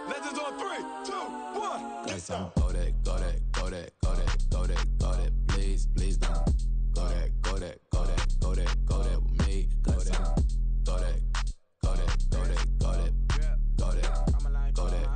Legends on 3, 2, 1. Guess I'm go that, go that, go that, go that, go that, go that. Please, please don't go that, go that, go that, go that, go that with me. Go that, go that, go that, go that, go that, go that, go that.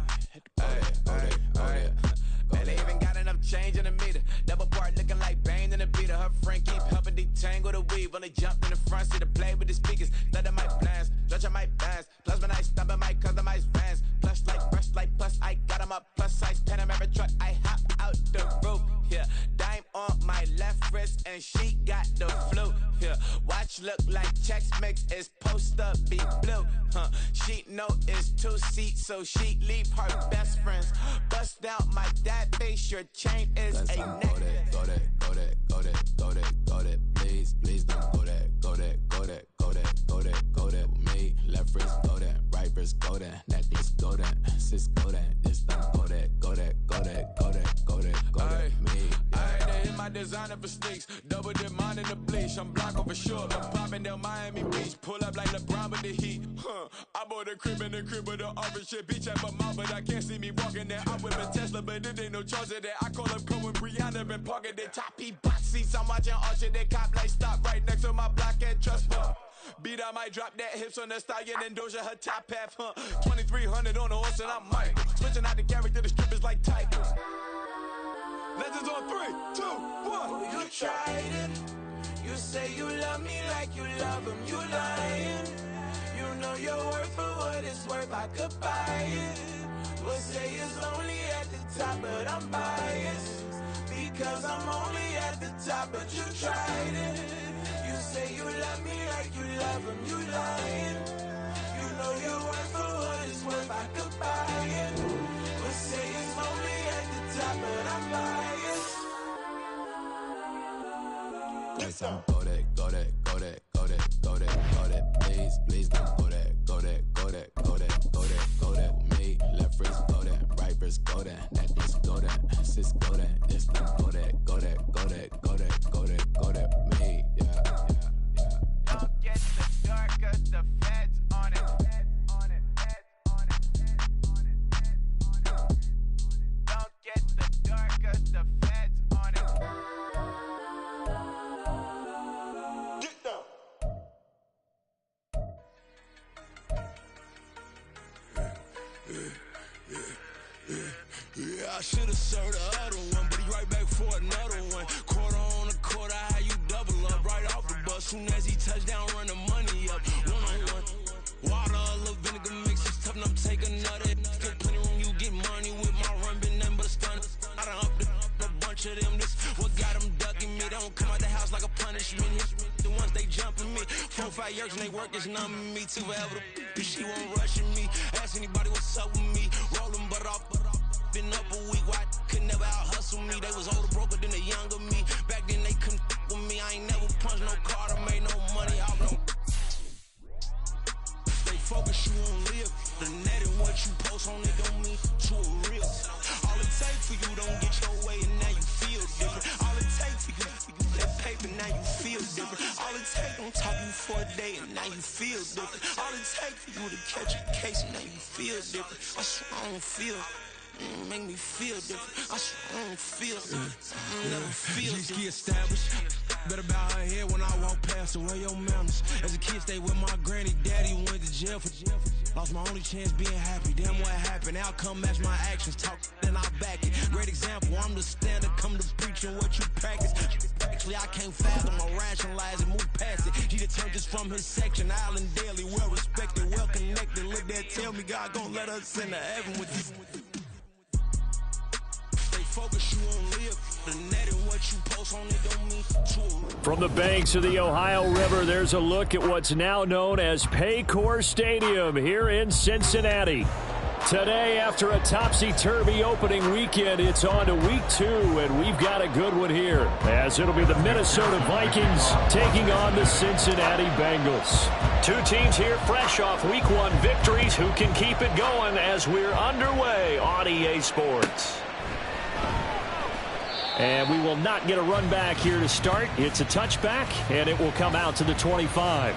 Man, they even got enough change in the meter. Double part looking like Bane in the beater. Her friend keep helping detangle the weave. Only jumped in the front seat to play with the speakers. Leather might blast, stretch might dance. Plus when I stop it, might customize vans. Plus like brush like plus I got 'em up. Plus size Panamera truck, I hop out the roof. Yeah, dime on my left wrist and she got the flu. Yeah, watch look like Chex Mix is supposed to be blue. She know it's 2 seats, so she leave her best friends. Bust out my dad face, your chain is a necklace. Go that, go that, go that, go that, go that. Please, please don't go that, go that, go that, go that, go that, go that with me. Left wrist go that, right wrist go that, necklace go that, sis go that, this don't go that, go that, go that, go that, go that, go that, me. They hit my designer for sneaks, double dip mine in the bleach. I'm block over short, I'm popping down Miami Beach. Pull up like LeBron with the heat. I bought a crib in the crib with the office shit. Beach at my mouth, but I can't see me walking there. I'm with a Tesla, but it ain't no charge of that. I call up Cole and Brianna, been parking their top P box seats. I'm watching Archer, they cop like stop right next to my block and trust fund. Beat, I might drop that hips on the stallion and Doja her top half, 2300 on the horse and I'm Mike. Switching out the character, the strippers like Tigers. Legends on 3, 2, 1. Oh, you tried it. You say you love me like you love him. You lying. You know your worth for what it's worth. I could buy it. We'll say it's only at the top, but I'm biased because I'm only at the top. But you tried it. You say you love me like you love him. You lying. You know your worth for what it's worth. I could buy it. We'll say it's only at the top, but I'm biased. Guess I'm go that, go that, go that, go that, go that, go that. Please, please don't go that, go that, go that, go that, go that, go that with me. Left wrist go that, right wrist go that, necklace go that, sis go that, this don't go that, go that, go that, go that, go that, go that with me. Yeah, yeah, yeah. Don't get the dark 'cause the feds on it. Don't get the dark 'cause the feds on it. Get down. Yeah, I should've served the other one, but he right back for another one. Quarter on a quarter, how you double up right off the bus. Soon as he touch down, run the money up. One-on-one. Water, a little vinegar mix, it's tough, and I'm taking another. Get plenty room, you get money with my run, been nothing but a stun. I done up a bunch of them, this what got them ducking me. They don't come out the house like a punishment. The ones they jumping me. 4 or 5 years and they work is numbing me. Too forever, she won't rushing me. Ask anybody what's up with me. Rollin' butt off. Been up a week, why could never out hustle me? They was older, broker than the younger me. Back then they couldn't with me. I ain't never punched no card, I made no money off no. Stay focused, you won't live. The net and what you post on it don't mean to a real. All it takes for you don't get your way and now you feel different. All it takes for you that paper, now you feel different. All it takes don't talk you for a day and now you feel different. All it takes for you to catch a case and now you feel different. I swear I don't feel. Make me feel different. I swear I don't feel. I never feel different. G-ski established. Better bow her head when I walk past the way your manners. As a kid, stayed with my granny. Daddy went to jail for lost my only chance being happy. Damn, what happened? Outcome match my actions. Talk, then I back it. Great example. I'm the standard. Come to preaching what you practice. Actually, I can't fathom or rationalize and move past it. He turned this from his section. Island daily, well respected, well connected. Look there, tell me God gon' let us into heaven with this. Focus, you won't live. The net and what you post on it don't mean to. From the banks of the Ohio River, there's a look at what's now known as Paycor Stadium here in Cincinnati. Today, after a topsy-turvy opening weekend, it's on to week 2, and we've got a good one here, as it'll be the Minnesota Vikings taking on the Cincinnati Bengals. Two teams here fresh off week 1 victories who can keep it going as we're underway on EA Sports. And we will not get a run back here to start. It's a touchback, and it will come out to the 25.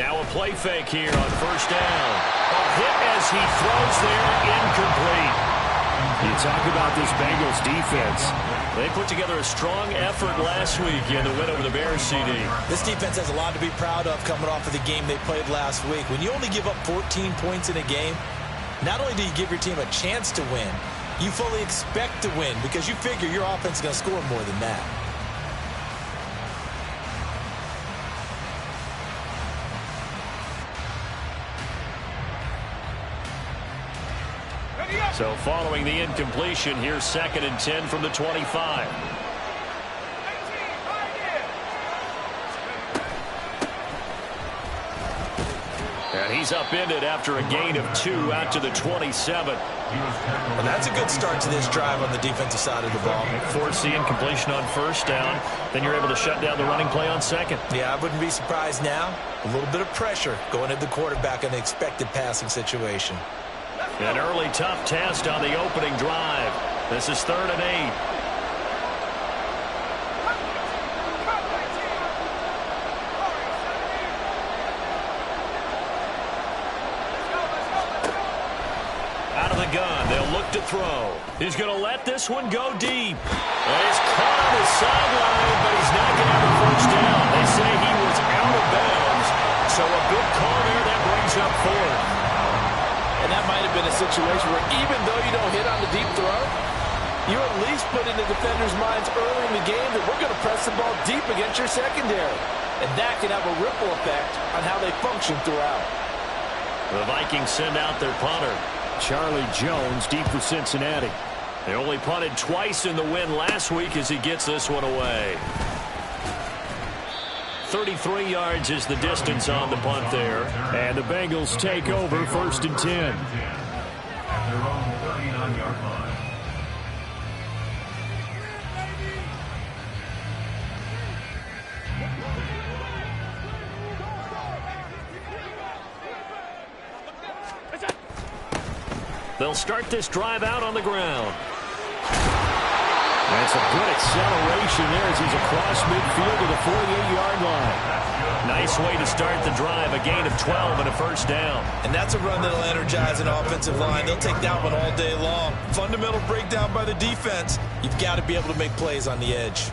Now a play fake here on first down. A hit as he throws there, incomplete. You talk about this Bengals defense. They put together a strong effort last week in the win over the Bears, CD. This defense has a lot to be proud of coming off of the game they played last week. When you only give up 14 points in a game, not only do you give your team a chance to win, you fully expect to win because you figure your offense is going to score more than that. So following the incompletion, here's 2nd and 10 from the 25. And he's upended after a gain of 2 out to the 27. Well, that's a good start to this drive on the defensive side of the ball. Force the incompletion on first down. Then you're able to shut down the running play on second. Yeah, I wouldn't be surprised now. A little bit of pressure going at the quarterback in the expected passing situation. An early tough test on the opening drive. This is 3rd and 8. Out of the gun, they'll look to throw. He's going to let this one go deep. And he's caught on his sideline, but he's not going to have a first down. They say he was out of bounds. So a good call there that brings up 4th. And that might have been a situation where even though you don't hit on the deep throw, you at least put in the defenders' minds early in the game that we're going to press the ball deep against your secondary. And that can have a ripple effect on how they function throughout. The Vikings send out their punter, Charlie Jones, deep for Cincinnati. They only punted twice in the win last week as he gets this one away. 33 yards is the distance on the punt there. And the Bengals take over 1st and 10. They'll start this drive out on the ground. That's a good acceleration there as he's across midfield to the 48-yard line. Nice way to start the drive, a gain of 12 and a first down. And that's a run that'll energize an offensive line. They'll take that one all day long. Fundamental breakdown by the defense. You've got to be able to make plays on the edge.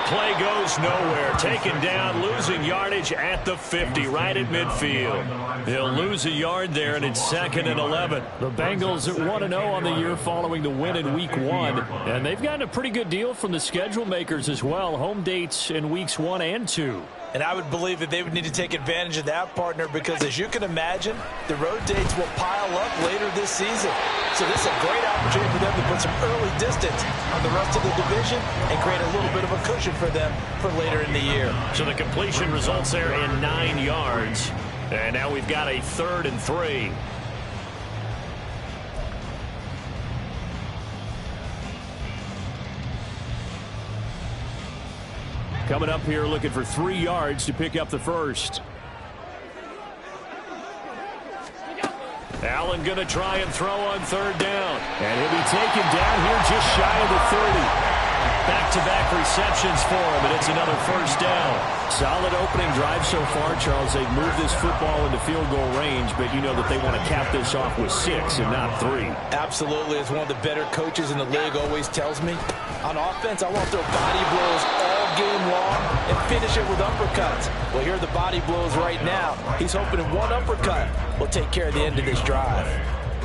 Play goes nowhere. Taken down, losing yardage at the 50, right at midfield. He'll lose a yard there, and it's 2nd and 11. The Bengals at 1-0 on the year following the win in Week 1. And they've gotten a pretty good deal from the schedule makers as well. Home dates in Weeks 1 and 2. And I would believe that they would need to take advantage of that, partner, because as you can imagine, the road dates will pile up later this season. So this is a great opportunity for them to put some early distance on the rest of the division and create a little bit of a cushion for them for later in the year. So the completion results there in 9 yards. And now we've got a 3rd and 3. Coming up here looking for 3 yards to pick up the first. Allen going to try and throw on 3rd down. And he'll be taken down here just shy of the 30. Back-to-back receptions for him, and it's another first down. Solid opening drive so far, Charles. They've moved this football into field goal range, but you know that they want to cap this off with 6 and not 3. Absolutely. As one of the better coaches in the league always tells me, on offense, I want their body blows all game long and finish it with uppercuts. Well, here are the body blows right now. He's hoping in one uppercut will take care of the end of this drive.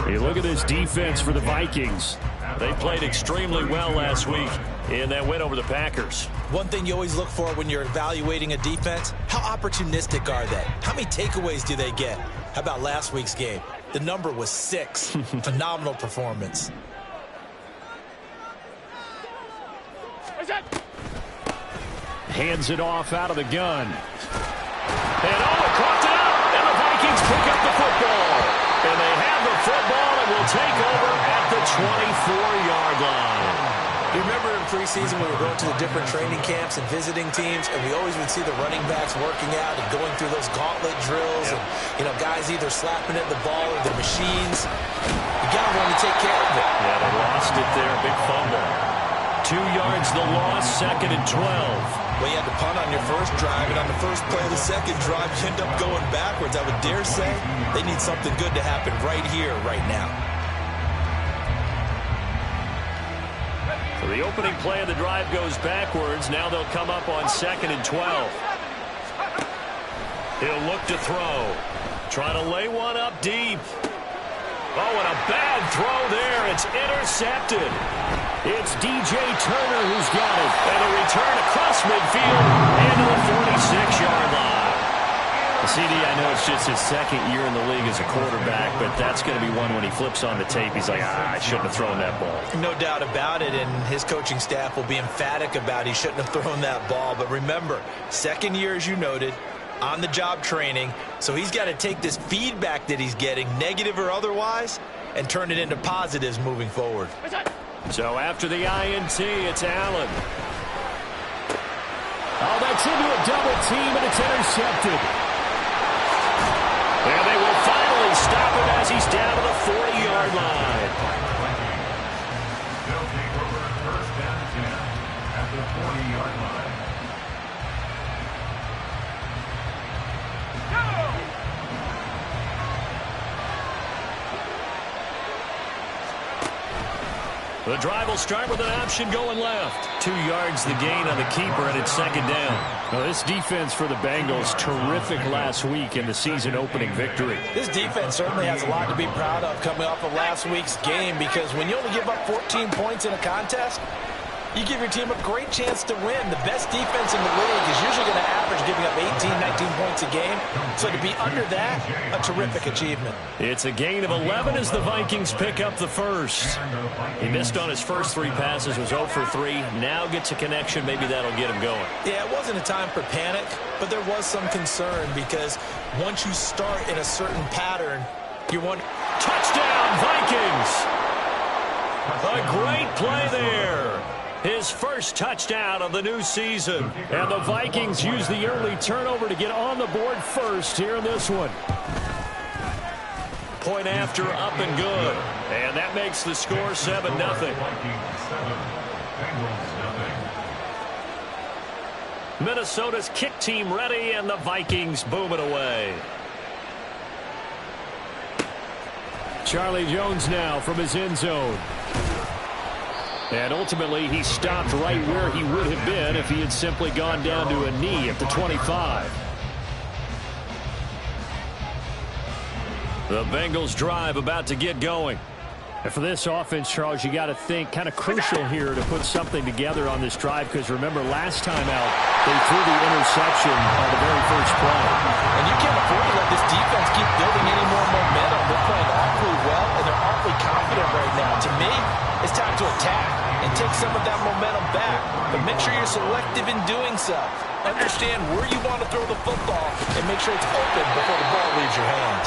You look at this defense for the Vikings. They played extremely well last week in that win over the Packers. One thing you always look for when you're evaluating a defense, how opportunistic are they? How many takeaways do they get? How about last week's game? The number was 6. Phenomenal performance. Hands it off out of the gun. And crossed it out, and the Vikings pick up the football. And they have the football and will take over at the 24-yard line. You remember in preseason we were going to the different training camps and visiting teams, and we always would see the running backs working out and going through those gauntlet drills, and guys either slapping at the ball or the machines. You got to learn to take care of it. Yeah, they lost it there. Big fumble. 2 yards the loss, 2nd and 12. Well, you had to punt on your first drive, and on the first play of the second drive, you end up going backwards. I would dare say they need something good to happen right here, right now. So the opening play of the drive goes backwards. Now they'll come up on 2nd and 12. He'll look to throw. Try to lay one up deep. Oh, and a bad throw there. It's intercepted. It's DJ Turner who's got it. And a return across midfield into the 46-yard line. CD, I know it's just his 2nd year in the league as a quarterback, but that's going to be one when he flips on the tape. He's like, I shouldn't have thrown that ball. No doubt about it, and his coaching staff will be emphatic about he shouldn't have thrown that ball. But remember, 2nd year, as you noted, on-the-job training, so he's got to take this feedback that he's getting, negative or otherwise, and turn it into positives moving forward. So after the INT, it's Allen. Oh, that's into a double team, and it's intercepted. And they will finally stop him as he's down to the 40-yard line. They'll take over first down 10 at the 40-yard line. The drive will start with an option going left. 2 yards the gain on the keeper, and it's 2nd down. Now, this defense for the Bengals, terrific last week in the season-opening victory. This defense certainly has a lot to be proud of coming off of last week's game, because when you only give up 14 points in a contest, you give your team a great chance to win. The best defense in the league is usually going to average giving up 18, 19 points a game. So to be under that, a terrific achievement. It's a gain of 11 as the Vikings pick up the first. He missed on his first 3 passes, was 0 for 3. Now gets a connection. Maybe that'll get him going. Yeah, it wasn't a time for panic, but there was some concern because once you start in a certain pattern, you want... Touchdown, Vikings! A great play there. His first touchdown of the new season. And the Vikings use the early turnover to get on the board first here in this one. Point after, up and good. And that makes the score 7-0. Minnesota's kick team ready, and the Vikings boom it away. Charlie Jones now from his end zone. And ultimately, he stopped right where he would have been if he had simply gone down to a knee at the 25. The Bengals drive about to get going. And for this offense, Charles, you got to think kind of crucial here to put something together on this drive, because remember, last time out, they threw the interception on the very first play. And you can't afford to let this defense keep building any more momentum. They're playing awfully well, and they're awfully confident right now. To me, it's time to attack and take some of that momentum back. But make sure you're selective in doing so. Understand where you want to throw the football and make sure it's open before the ball leaves your hands.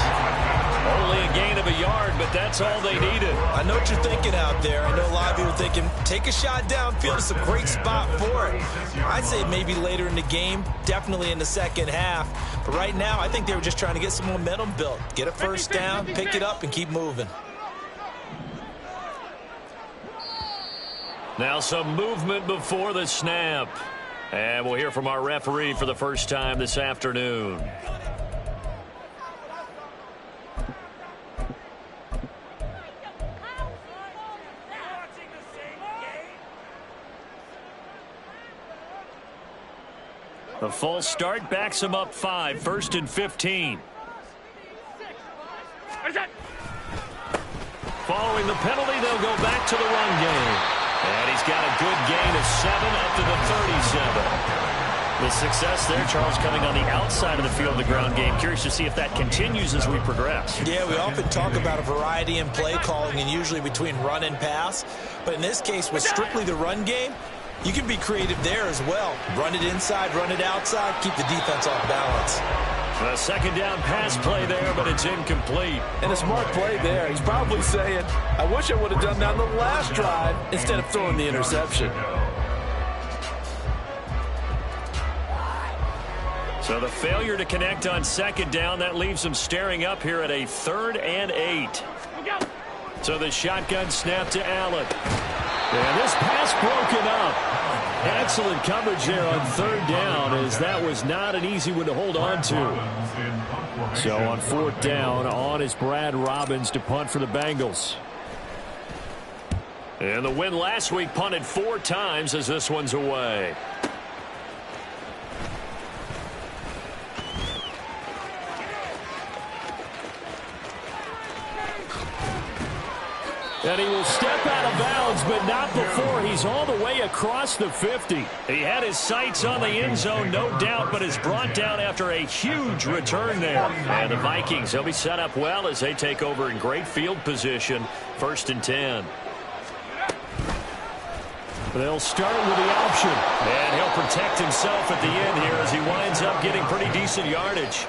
Only a gain of a yard, but that's all they needed. I know what you're thinking out there. I know a lot of you are thinking, take a shot downfield. It's a great spot for it. I'd say maybe later in the game, definitely in the second half. But right now, I think they were just trying to get some momentum built. Get a first down, pick it up, and keep moving. Now some movement before the snap. And we'll hear from our referee for the first time this afternoon. The false start backs him up 5, 1st and 15. Following the penalty, they'll go back to the run game. And he's got a good gain of 7 up to the 37. The success there, Charles, coming on the outside of the field, the ground game. Curious to see if that continues as we progress. Yeah, we often talk about a variety in play calling and usually between run and pass. But in this case, with strictly the run game, you can be creative there as well. Run it inside, run it outside, keep the defense off balance. A second down pass play there, but it's incomplete. And a smart play there. He's probably saying, I wish I would have done that on the last drive instead of throwing the interception. So the failure to connect on second down, that leaves them staring up here at a 3rd and 8. So the shotgun snap to Allen. And this pass broken up. Excellent coverage there on 3rd down, as that was not an easy one to hold on to. So on 4th down, on is Brad Robbins to punt for the Bengals. And the win last week punted 4 times as this one's away. And he will step out of bounds, but not before he's all the way across the 50. He had his sights on the end zone, no doubt, but is brought down after a huge return there. And the Vikings, they'll be set up well as they take over in great field position, 1st and 10. They'll start with the option. And he'll protect himself at the end here as he winds up getting pretty decent yardage.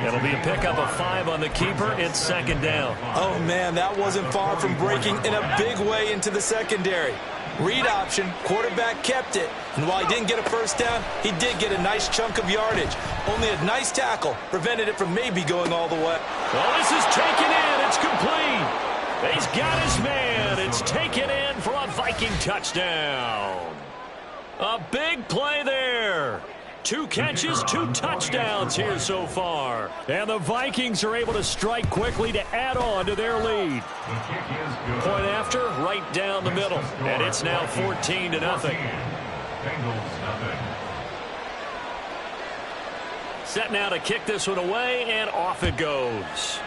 It'll be a pickup of 5 on the keeper. It's 2nd down. Oh, man, that wasn't far from breaking in a big way into the secondary. Read option, quarterback kept it. And while he didn't get a 1st down, he did get a nice chunk of yardage. Only a nice tackle prevented it from maybe going all the way. Well, this is taken in. It's complete. He's got his man. It's taken in for a Viking touchdown. A big play there. 2 catches, 2 touchdowns here so far. And the Vikings are able to strike quickly to add on to their lead. Point after, right down the middle. And it's now 14-0. Set now to kick this one away, and off it goes.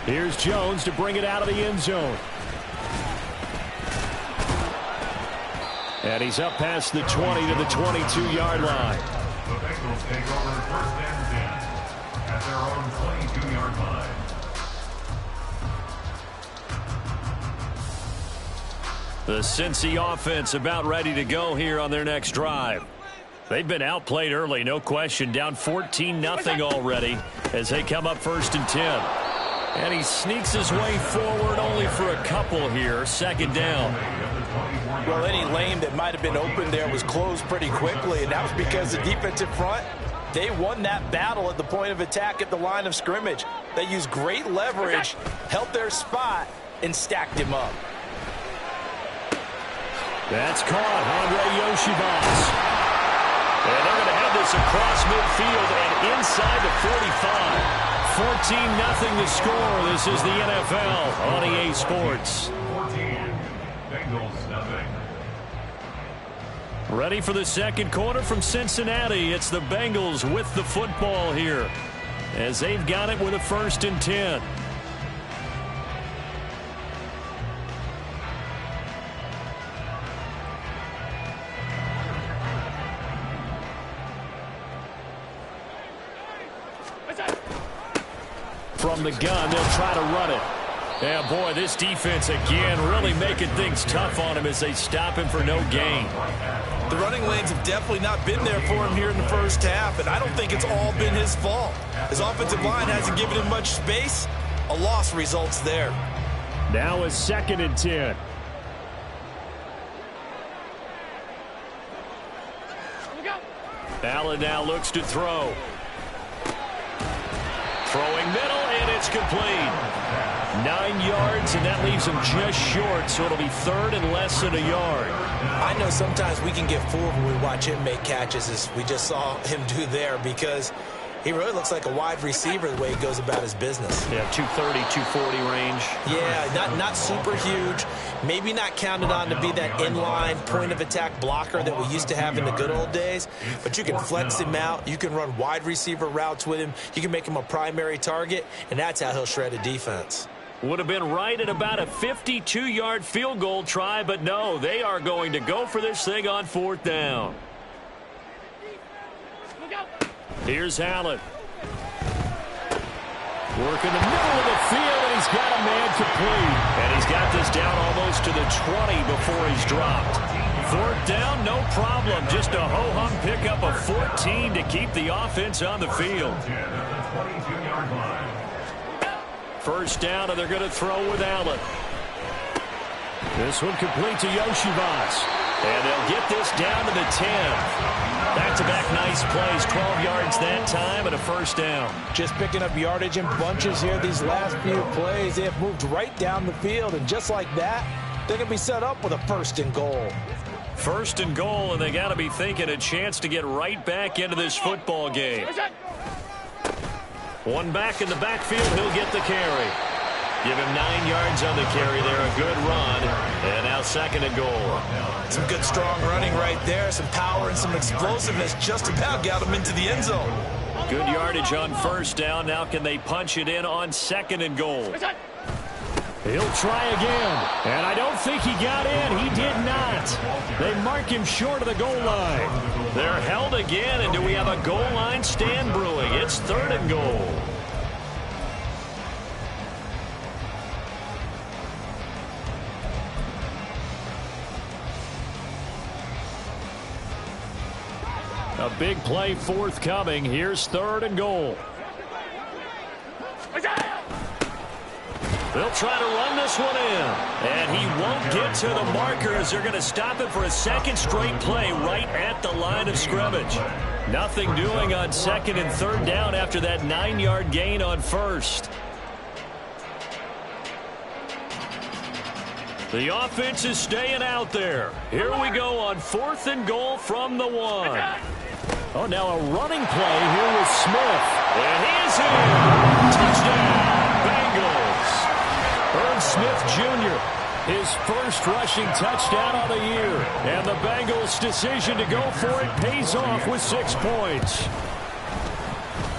Here's Jones to bring it out of the end zone. And he's up past the 20 to the 22-yard line. The Bengals take over 1st and 10 at their own 22-yard line. The Cincy offense about ready to go here on their next drive. They've been outplayed early, no question. Down 14-0 already as they come up 1st and 10. And he sneaks his way forward only for a couple here. 2nd down. Well, any lane that might have been open there was closed pretty quickly, and that was because the defensive front, they won that battle at the point of attack at the line of scrimmage. They used great leverage, held their spot, and stacked him up. That's caught. Andre Yoshibas. And they're going to have this across midfield and inside the 45. 14-0 the score. This is the NFL on EA Sports. 14, Bengals nothing. Ready for the 2nd quarter from Cincinnati. It's the Bengals with the football here as they've got it with a 1st and 10. From the gun, they'll try to run it. Yeah, boy, this defense again really making things tough on him as they stop him for no gain. The running lanes have definitely not been there for him here in the 1st half, and I don't think it's all been his fault. His offensive line hasn't given him much space. A loss results there. Now a 2nd and 10. Allen now looks to throw. Throwing middle, and it's complete. 9 yards, and that leaves him just short, so it'll be 3rd and less than a yard. I know sometimes we can get fooled when we watch him make catches, as we just saw him do there, because he really looks like a wide receiver the way he goes about his business. Yeah, 230, 240 range. Yeah, not super huge. Maybe not counted on to be that inline point-of-attack blocker that we used to have in the good old days. But you can flex him out. You can run wide receiver routes with him. You can make him a primary target, and that's how he'll shred a defense. Would have been right at about a 52-yard field goal try, but no, they are going to go for this thing on 4th down. Here's Allen. Working the middle of the field, and he's got a man complete. And he's got this down almost to the 20 before he's dropped. Fourth down, no problem. Just a ho-hum pickup of 14 to keep the offense on the field. First down, and they're going to throw with Allen. This one complete to Yoshivas. And they'll get this down to the 10. Back-to-back nice plays, 12 yards that time and a first down. Just picking up yardage in bunches here these last few plays. They have moved right down the field, and just like that, they're going to be set up with a first and goal. First and goal, and they got to be thinking a chance to get right back into this football game. One back in the backfield, he'll get the carry. Give him 9 yards on the carry there, a good run, and now second and goal. Some good strong running right there, some power and some explosiveness just about got him into the end zone. Good yardage on first down. Now can they punch it in on second and goal? He'll try again, and I don't think he got in. He did not. They mark him short of the goal line. They're held again, and do we have a goal line stand brewing? It's third and goal. A big play forthcoming. Here's third and goal. They'll try to run this one in. And he won't get to the marker as they're going to stop it for a second straight play right at the line of scrimmage. Nothing doing on second and third down after that 9-yard gain on first. The offense is staying out there. Here we go on fourth and goal from the 1. Oh, now a running play here with Smith. And he is in. Touchdown, Bengals. Irv Smith Jr., his first rushing touchdown of the year. And the Bengals' decision to go for it pays off with 6 points.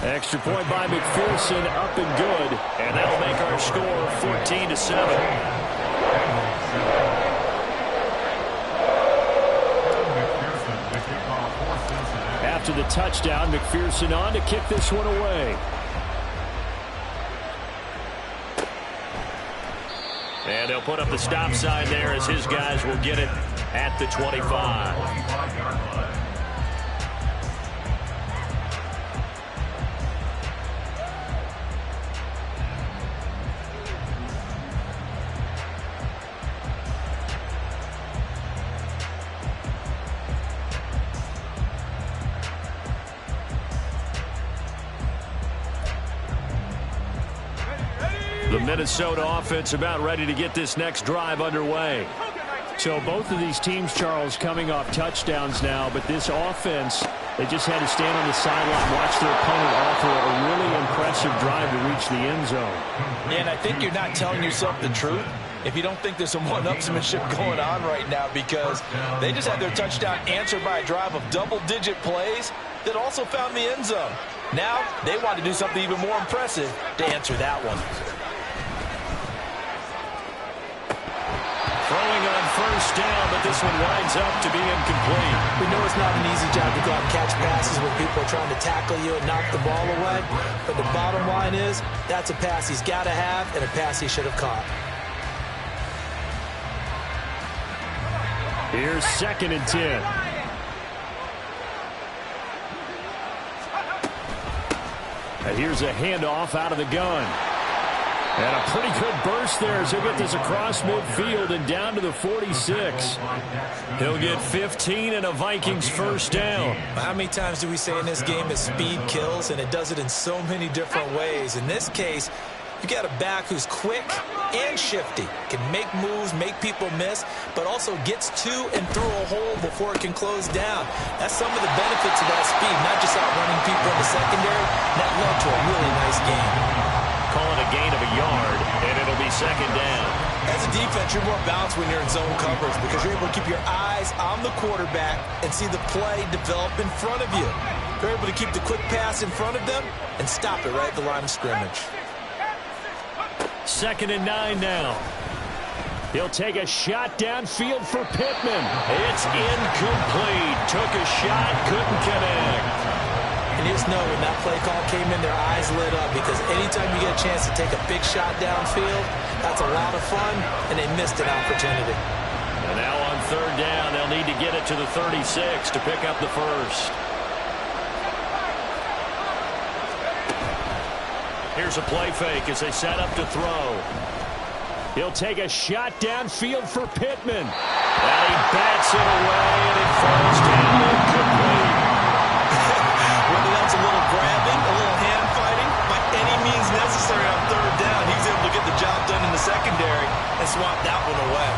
Extra point by McPherson, up and good. And that'll make our score 14-7. After the touchdown, McPherson on to kick this one away. And they'll put up the stop sign there as his guys will get it at the 25. The Minnesota offense about ready to get this next drive underway. So both of these teams, Charles, coming off touchdowns now, but this offense, they just had to stand on the sideline, watch their opponent offer a really impressive drive to reach the end zone. Yeah, and I think you're not telling yourself the truth if you don't think there's some one-upsmanship going on right now, because they just had their touchdown answered by a drive of double-digit plays that also found the end zone. Now they want to do something even more impressive to answer that one. Throwing on first down, but this one winds up to be incomplete. We know it's not an easy job to go out and catch passes when people are trying to tackle you and knock the ball away. But the bottom line is, that's a pass he's got to have and a pass he should have caught. Here's second and 10. And here's a handoff out of the gun. And a pretty good burst there as he'll get this across midfield and down to the 46. He'll get 15 and a Vikings first down. How many times do we say in this game that speed kills, and it does it in so many different ways? In this case, you got a back who's quick and shifty, can make moves, make people miss, but also gets to and through a hole before it can close down. That's some of the benefits of that speed, not just outrunning people in the secondary. That led to a really nice game. Calling a gain of a yard, and it'll be second down. As a defense, you're more balanced when you're in zone coverage because you're able to keep your eyes on the quarterback and see the play develop in front of you. You're able to keep the quick pass in front of them and stop it right at the line of scrimmage. Second and 9 now. He'll take a shot downfield for Pittman. It's incomplete. Took a shot, couldn't connect. And just know when that play call came in, their eyes lit up because anytime you get a chance to take a big shot downfield, that's a lot of fun, and they missed an opportunity. And now on third down, they'll need to get it to the 36 to pick up the first. Here's a play fake as they set up to throw. He'll take a shot downfield for Pittman. And he bats it away, and it falls down incomplete. Whether that's a little grabbing, a little hand fighting, by any means necessary on third down, he's able to get the job done in the secondary and swat that one away.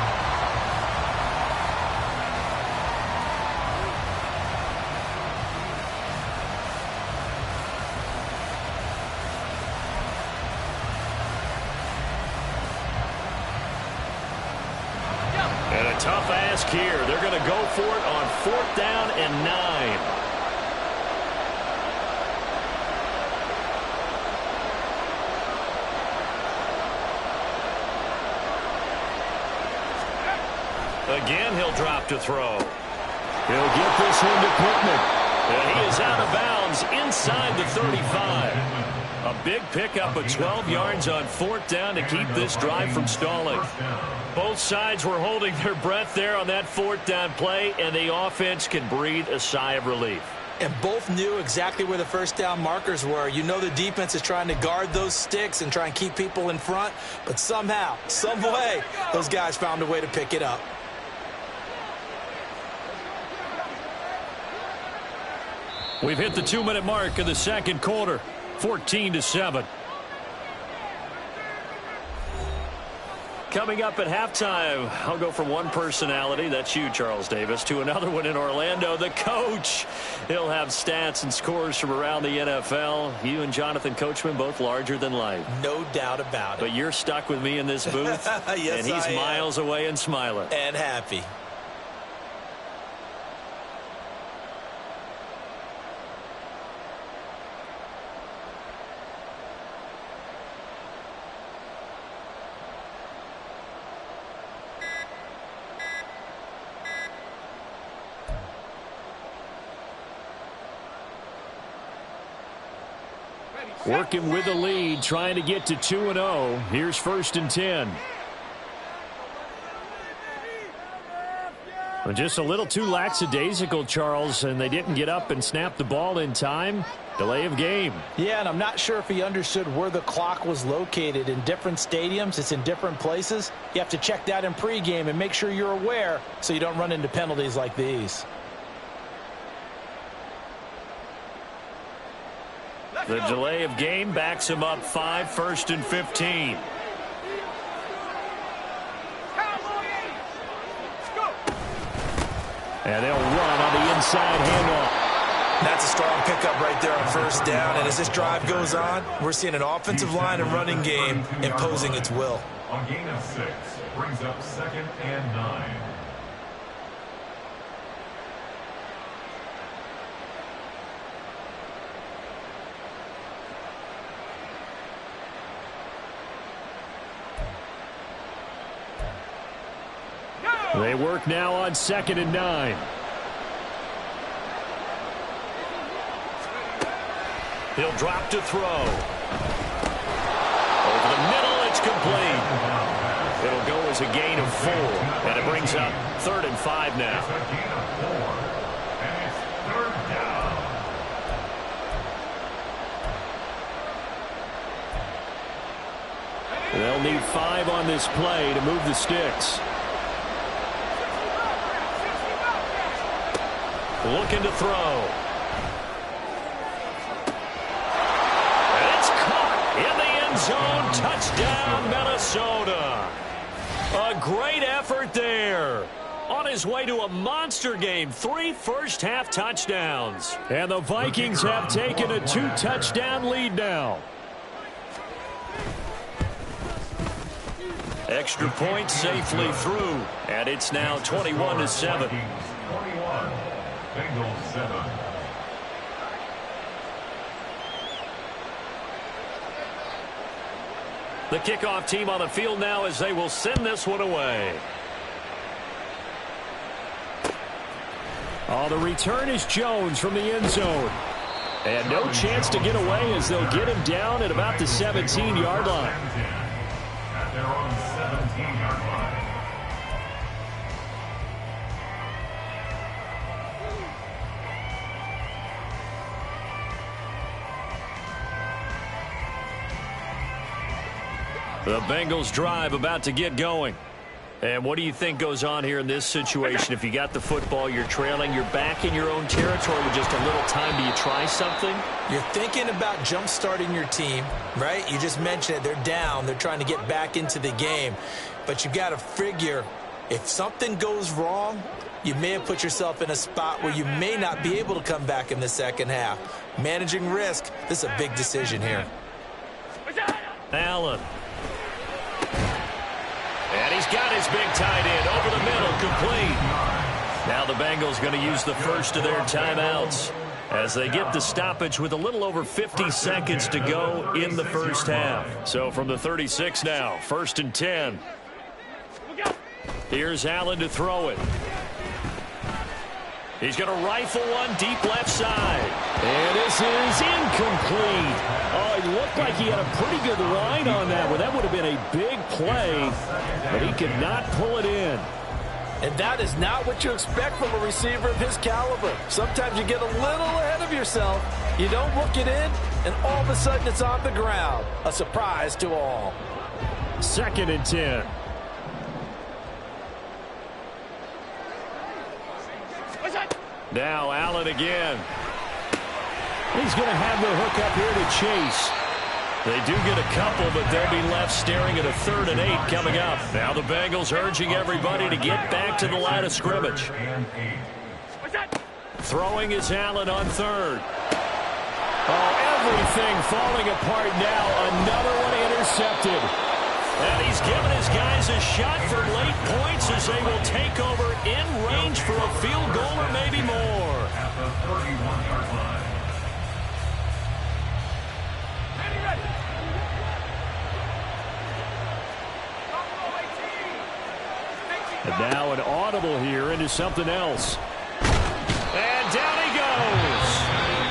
And a tough ask here. They're going to go for it on 4th down and 9. Again, he'll drop to throw. He'll get this one to Pittman. And he is out of bounds inside the 35. A big pickup of 12 yards on 4th down to keep this drive from stalling. Both sides were holding their breath there on that 4th down play, and the offense can breathe a sigh of relief. And both knew exactly where the first down markers were. You know the defense is trying to guard those sticks and try and keep people in front, but somehow, some way, those guys found a way to pick it up. We've hit the 2-minute mark of the second quarter, 14-7. Coming up at halftime, I'll go from one personality, that's you, Charles Davis, to another one in Orlando, the coach. He'll have stats and scores from around the NFL. You and Jonathan Coachman, both larger than life. No doubt about it. But you're stuck with me in this booth, yes, and he's miles away and smiling. And happy. Working with the lead, trying to get to 2-0. Here's 1st and 10. Well, just a little too lackadaisical, Charles, and they didn't get up and snap the ball in time. Delay of game. Yeah, and I'm not sure if he understood where the clock was located. In different stadiums, it's in different places. You have to check that in pregame and make sure you're aware so you don't run into penalties like these. The delay of game backs him up 5, 1st and 15. And they'll run on the inside handoff. That's a strong pickup right there on 1st down. And as this drive goes on, we're seeing an offensive line and running game imposing its will. On gain of 6, brings up 2nd and 9. They work now on 2nd and 9. He'll drop to throw. Over the middle, it's complete. It'll go as a gain of 4, and it brings up 3rd and 5 now. It's a gain of 4, and it's 3rd down. They'll need 5 on this play to move the sticks. Looking to throw. And it's caught in the end zone. Touchdown, Minnesota. A great effort there. On his way to a monster game, 3 first-half touchdowns. And the Vikings have taken a 2-touchdown lead now. Extra point safely through. And it's now 21-7. 21. Bengals 7. The kickoff team on the field now as they will send this one away. Oh, the return is Jones from the end zone. And no chance to get away as they'll get him down at about the 17-yard line. At their own 17-yard line. The Bengals drive about to get going. And what do you think goes on here in this situation? If you got the football, you're trailing, you're back in your own territory with just a little time. Do you try something? You're thinking about jump-starting your team, right? You just mentioned it. They're down. They're trying to get back into the game. But you've got to figure if something goes wrong, you may have put yourself in a spot where you may not be able to come back in the second half. Managing risk, this is a big decision here. Allen. And he's got his big tight end over the middle, complete. Now the Bengals going to use the first of their timeouts as they get the stoppage with a little over 50 seconds to go in the first half. So from the 36 now, 1st and 10. Here's Allen to throw it. He's going to rifle one deep left side. And this is incomplete. Oh, it looked like he had a pretty good line on that one. That would have been a big play, but he could not pull it in. And that is not what you expect from a receiver of his caliber. Sometimes you get a little ahead of yourself. You don't look it in, and all of a sudden it's on the ground. A surprise to all. 2nd and 10. Now Allen again. He's going to have the hook up here to Chase. They do get a couple, but they'll be left staring at a 3rd and 8 coming up. Now the Bengals urging everybody to get back to the line of scrimmage. Throwing is Allen on 3rd. Oh, everything falling apart now. Another one intercepted. And he's given his guys a shot for late points as they will take over in range for a field goal or maybe more. At the 31-yard line. And now an audible here into something else. And down he goes.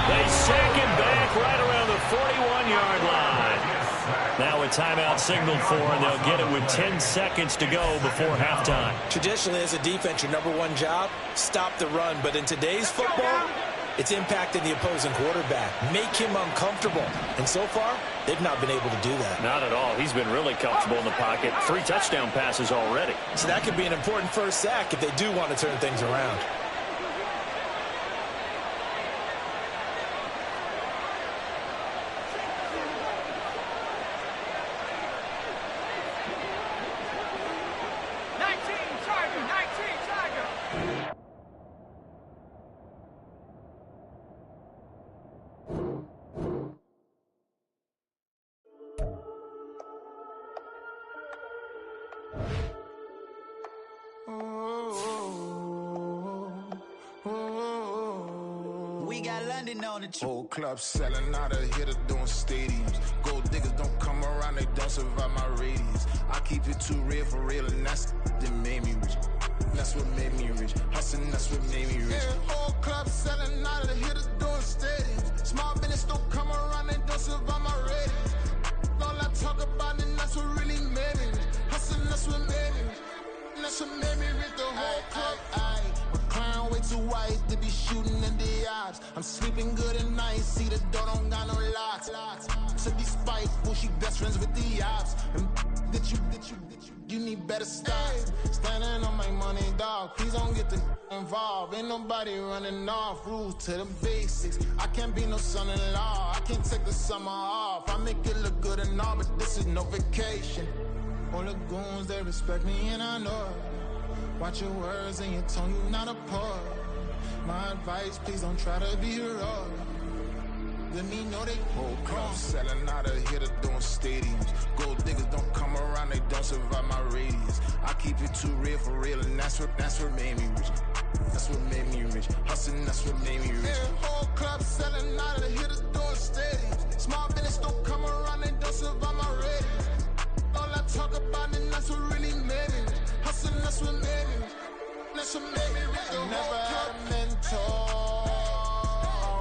They sack him back right around the 41-yard line. Now a timeout signaled for, and they'll get it with 10 seconds to go before halftime. Traditionally, as a defense, your number one job, stop the run. But in today's football, it's impacting the opposing quarterback. Make him uncomfortable. And so far, they've not been able to do that. Not at all. He's been really comfortable in the pocket. 3 touchdown passes already. So that could be an important first sack if they do want to turn things around. Whole club selling out of hitter doing stadiums. Gold diggers don't come around, they don't survive my radius. I keep it too real for real, and that's that made me rich. That's what made me rich. Hustling, that's what made me rich. Yeah, whole club selling out of hitters doing stadiums. Small business don't come around, they don't survive my radius. All I talk about, and that's what really made me rich. Hustling, that's what made me rich. That's what made me rich. The whole club. Clown way too white to be shooting in the eyes. I'm sleeping good at night, see the door don't got no locks. To be spiteful, she best friends with the ops. And you need better stop. Standing on my money, dog. Please don't get the involved. Ain't nobody running off. Rules to the basics. I can't be no son-in-law. I can't take the summer off. I make it look good and all, but this is no vacation. All the goons, they respect me and I know it. Watch your words and your tone, you not a poet. My advice, please don't try to be heroic. Let me know they whole club selling out of hitter doing stadiums. Gold diggers don't come around, they don't survive my radius. I keep it too real for real, and that's what made me rich. That's what made me rich. Hustling, that's what made me rich. Yeah, whole club selling out of the hitters doing stadiums. Small business don't come around, they don't survive my radius. All I talk about, and that's what really made me rich. Hustling, that's what made me rich. That's what made me rich. I never had a mentor.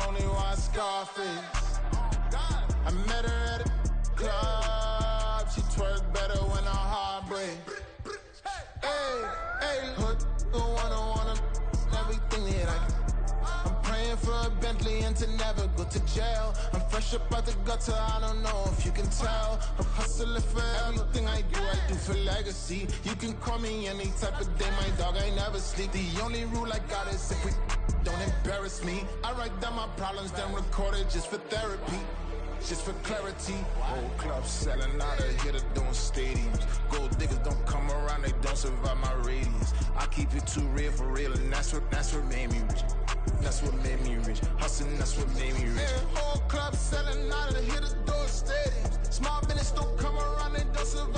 Only one Scarface. I met her at a club. She twerk better when her heart breaks. Hey, hood, the wanna everything that I can. I'm praying for a Bentley and to never go to jail. I'm Fresh up out the gutter, I don't know if you can tell. I'm hustling for everything I do for legacy. You can call me any type of day, my dog, I never sleep. The only rule I got is if we don't embarrass me. I write down my problems, then record it just for therapy. Just for clarity, whole club selling out of here to doing stadiums. Gold diggers don't come around, they don't survive my radius. I keep it too real for real, and that's what made me rich. That's what made me rich. Hustling, that's what made me rich. Yeah, whole club selling out of here to doing stadiums. Small business don't come around, they don't survive